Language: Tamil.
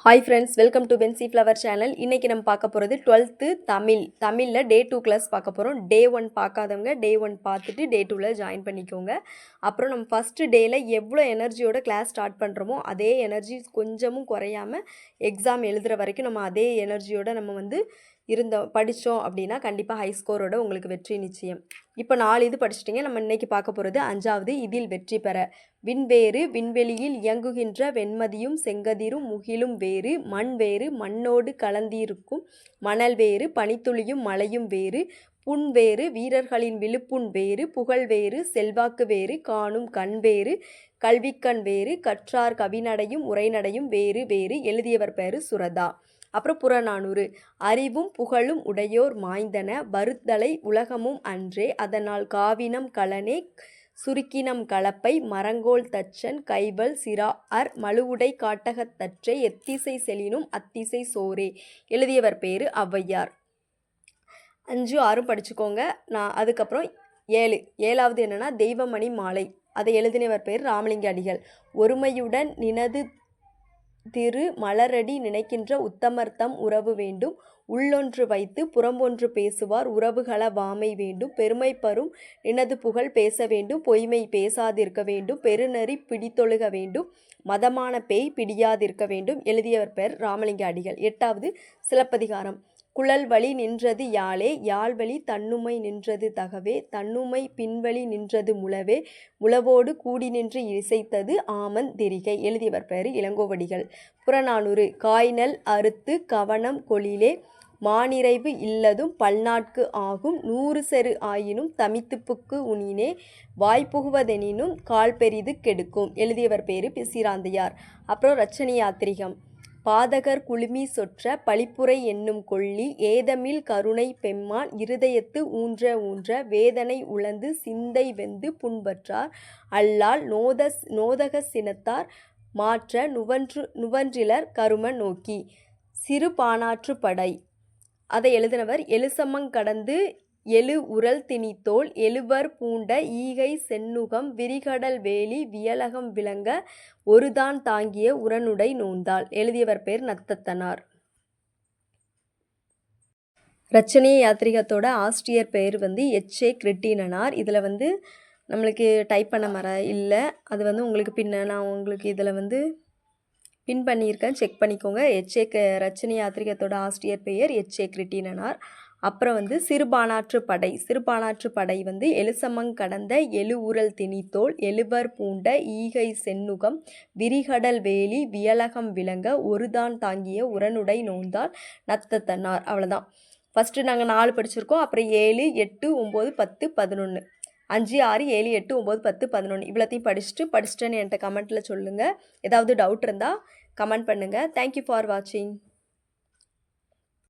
ஹாய் ஃப்ரெண்ட்ஸ், வெல்கம் டு பென்சி ஃப்ளவர் சேனல். இன்றைக்கி நம்ம பார்க்க போகிறது 12th தமிழில் டே 2 கிளாஸ் பார்க்க போகிறோம். டே 1 பார்க்காதவங்க டே 1 பார்த்துட்டு டே 2ல் ஜாயின் பண்ணிக்கோங்க. அப்புறம் நம்ம ஃபஸ்ட்டு டேயில் எவ்வளோ எனர்ஜியோட கிளாஸ் ஸ்டார்ட் பண்ணுறோமோ அதே எனர்ஜி கொஞ்சமும் குறையாமல் எக்ஸாம் எழுதுகிற வரைக்கும் நம்ம அதே எனர்ஜியோட நம்ம படித்தோம் அப்படின்னா கண்டிப்பாக ஹை ஸ்கோரோட உங்களுக்கு வெற்றி நிச்சயம். இப்போ 4 இது படிச்சிட்டிங்க. நம்ம இன்றைக்கி பார்க்க போகிறது 5வது. இதில் வெற்றி பெற விண்வேறு விண்வெளியில் இயங்குகின்ற வெண்மதியும் செங்கதிரும் முகிலும் வேறு, மண் வேறு மண்ணோடு கலந்திருக்கும் மணல் வேறு, பனித்துளியும் மலையும் வேறு, புண் வேறு வீரர்களின் விழுப்புண் வேறு, புகழ் வேறு செல்வாக்கு வேறு, காணும் கண் வேறு கல்விக்கண் வேறு, கற்றார் கவிநடையும் உரைநடையும் வேறு வேறு. எழுதியவர் பேரு சுரதா. அப்புறம் புறநானூறு. அறிவும் புகழும் உடையோர் மாய்ந்தன வருத்தலை உலகமும் அன்றே, அதனால் காவினம் களனே சுருக்கினம் கலப்பை மரங்கோல் தச்சன் கைவல் சிறார் மழுவுடை காட்டகத்தற்றை எத்திசை செலினும் அத்திசை சோரே. எழுதியவர் பேரு ஔவையார். 5, 6 படிச்சுக்கோங்க. அதுக்கப்புறம் 7வது என்னன்னா தெய்வமணி மாலை. அதை எழுதினவர் பேர் ராமலிங்க அடிகள். ஒருமையுடன் நினது திரு மலரடி நினைக்கின்ற உத்தமர்த்தம் உறவு வேண்டும், உள்ளொன்று வைத்து புறம்பொன்று பேசுவார் உறவுகள வாமை வேண்டும், பெருமை பரும் நினது புகழ் பேச வேண்டும், பொய்மை பேசாதிருக்க வேண்டும், பெருநெறி பிடித்தொழுக வேண்டும், மதமான பேய் பிடியாதிருக்க வேண்டும். எழுதியவர் பேர் ராமலிங்க அடிகள். 8வது சிலப்பதிகாரம். குழல் வழி நின்றது யாழே, யாழ்வழி தன்னுமை நின்றது தகவே, தன்னுமை பின்வழி நின்றது முழவே, முழவோடு கூடி நின்று இசைத்தது ஆமன் திரிகை. எழுதியவர் பேர் இளங்கோவடிகள். புறநானூறு. காய்நல் அறுத்து கவனம் கொளிலே, மானிறைவு இல்லதும் பல்நாட்கு ஆகும், 100 செரு ஆயினும் தமித்துப்புக்கு உனினே, வாய்ப்புகுவதெனினும் கால் பெரிது கெடுக்கும். எழுதியவர் பேரு பிசிராந்தையார். அப்புறம் ரச்சனி யாத்திரிகம். பாதகர் குழுமி சொற்ற பழிப்புரை என்னும் கொள்ளி, ஏதமில் கருணை பெம்மான் இருதயத்து ஊன்ற ஊன்ற, வேதனை உழந்து சிந்தை வெந்து புண்பற்றார் அல்லால் நோதக சினத்தார் மாற்ற நுவன்றிலர் கரும நோக்கி. சிறு பாணாற்று படை. அதை எழுதினவர் எழுசமங் கடந்து எழு உரல் திணித்தோல் எழுவர் பூண்ட ஈகை செந்நுகம் விரிகடல் வேலி வியலகம் விளங்க ஒருதான் தாங்கிய உரனுடை நோந்தாள். எழுதியவர் பேர் நத்தத்தனார். ரச்சனை யாத்திரிகத்தோட ஆசிரியர் பேர் எச்.ஏ. கிருட்டிணனார். இதில் நம்மளுக்கு டைப் பண்ண இல்லை. அது உங்களுக்கு நான் உங்களுக்கு இதில் பின் பண்ணியிருக்கேன், செக் பண்ணிக்கோங்க. ரச்சனை யாத்திரிகத்தோட ஆசிரியர் பெயர் எச்.ஏ. கிருட்டிணனார். அப்புறம் சிறுபாணாற்று படை. சிறுபாணாற்று படை எழுசமங் கடந்த எழு உரல் திணித்தோல் எழுவர் பூண்ட ஈகை செந்நுகம் விரிகடல் வேலி வியலகம் விளங்க ஒருதான் தாங்கிய உரனுடை நோந்தால் நத்தத்தனார். அவ்வளோதான். ஃபஸ்ட்டு நாங்கள் 4 படிச்சிருக்கோம். அப்புறம் 7, 8, 9, 10, 11. 5, 6, 7, 8, 9, 10, 11 இவ்வளோத்தையும் படிச்சுட்டேன்னு என்கிட்ட கமெண்ட்டில் சொல்லுங்கள். ஏதாவது டவுட் இருந்தால் கமெண்ட் பண்ணுங்கள். தேங்க்யூ ஃபார் வாட்சிங்.